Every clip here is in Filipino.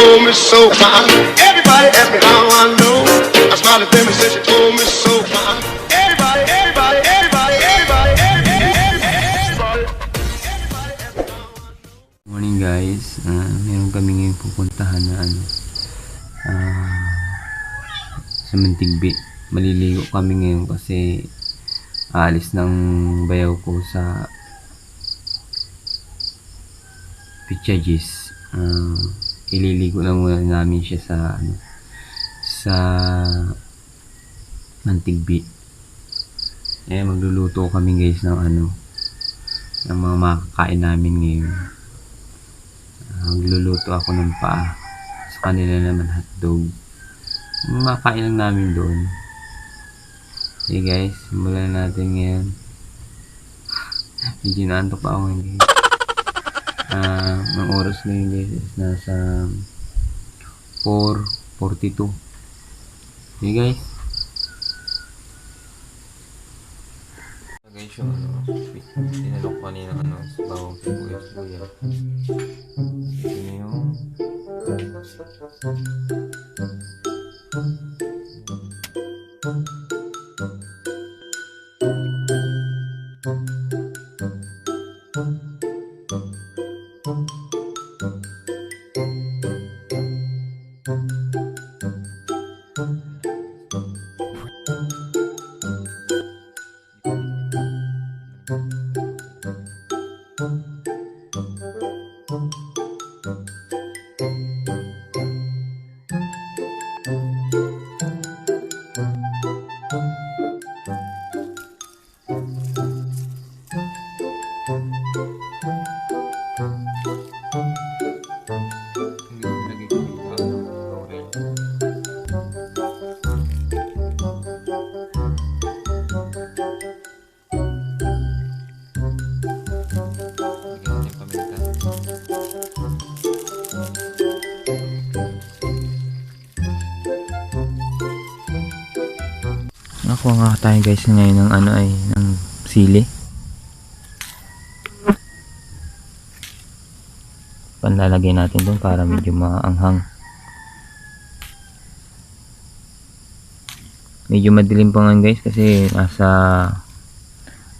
told me so. Everybody asked me how I know. I smiled at them and said she told me so. Everybody, everybody, everybody, everybody, everybody, everybody. Morning guys, meron kami ngayon pupuntahan na sa Mantigbi. Maliligo kami ngayon kasi aalis ng bayaw ko sa Pichagis. Ililigo lang muna namin siya sa Mantigbi. Magluluto kami guys ng mga makakain namin ngayon. Magluluto ako ng paa, sa kanila naman hotdog. Makain lang namin doon. Okay guys, simulan natin ngayon. Medyo naantok pa ako ngayon guys. Ang oras ngayon guys is nasa 4:42. Okay guys. Guys, yung tinalok ko kanina sa bawang sibuyas. Ito yung nakuha nga tayo guys ngayon ng sili. Panlalagay natin doon para medyo maanghang. Medyo madilim pa nga guys kasi nasa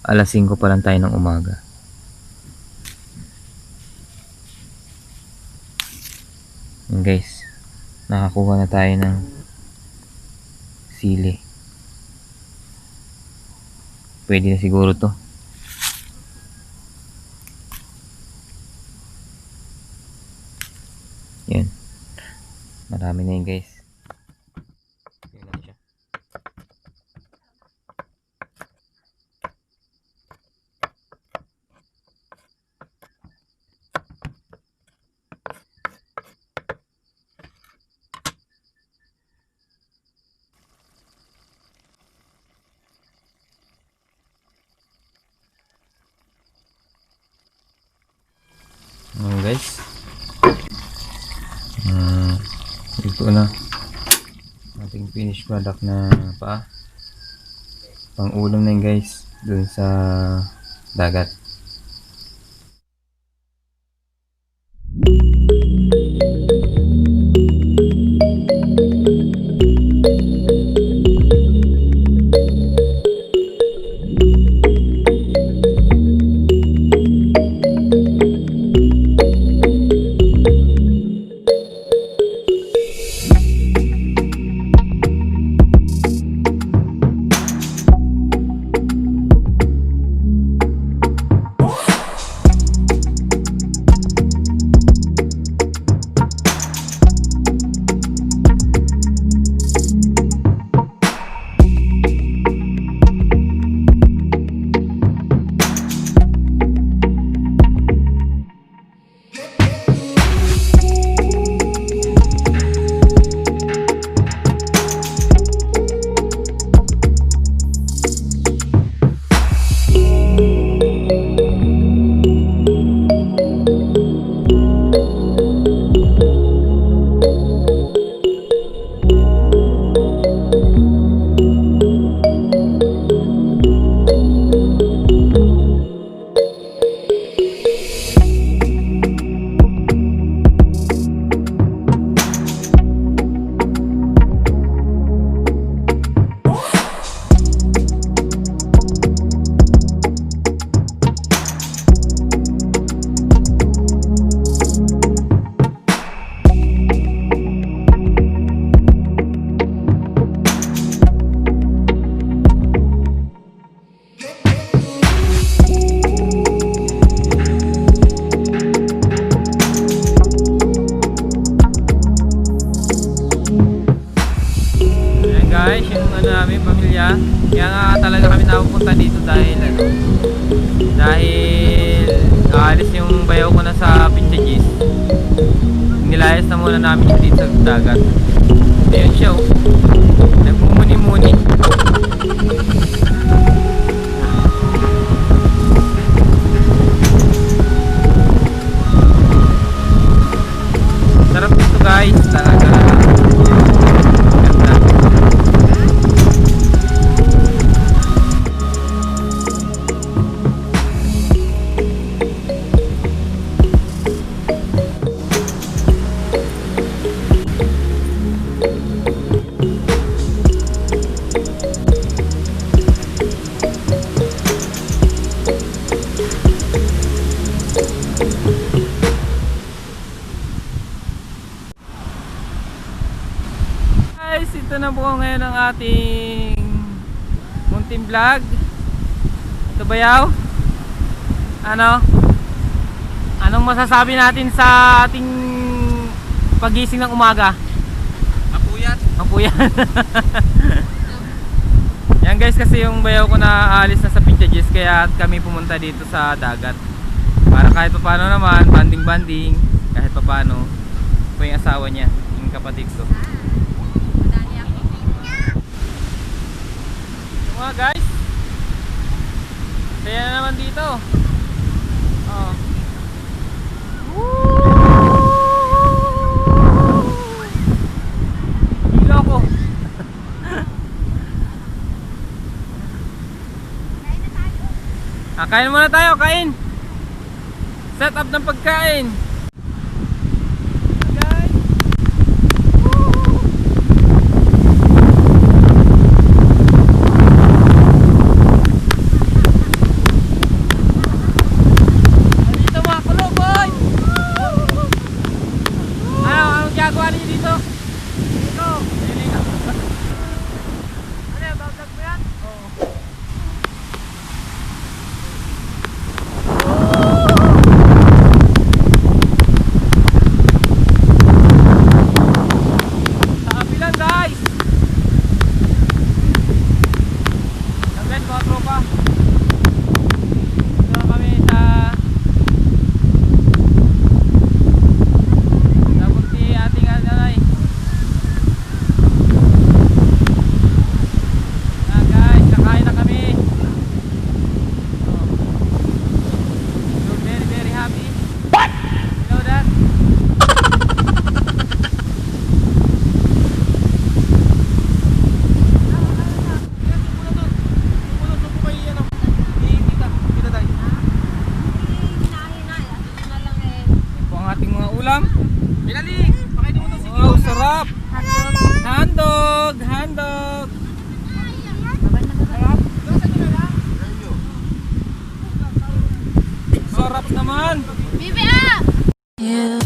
alas 5 pa lang tayo ng umaga. Yan guys, nakakuha na tayo ng sili. Pwede na siguro to. Yan. Marami na yun guys. Yan lang siya. Guys, ito na ating finished product na paa. Pang ulam na yun guys dun sa dagat. ano namin, pamilya. Kaya nga talaga kami napupunta dito dahil aalis yung bayaw ko na sa Pinchagis. Nilayas na muna namin yung dito sa dagat. Ayun siya, oh. Nagmumuni-muni. Sarap dito guys, talaga. Ganda. Guys, ito na po ngayon ang ating munting vlog. Ito Bayaw. Anong masasabi natin sa ating pagising ng umaga? Apuyan. Yan guys, kasi yung bayaw ko na aalis na sa Pinchagis, kaya kami pumunta dito sa dagat. Para kahit paano naman, banding-banding, kahit paano po yung asawa niya, yung kapatid ko. Mga guys, saya na naman dito. Oh. Hilo ko. Kain muna tayo, kain. Set up ng pagkain. Wow, sarap. Handog. Sarap naman. Bibi ah!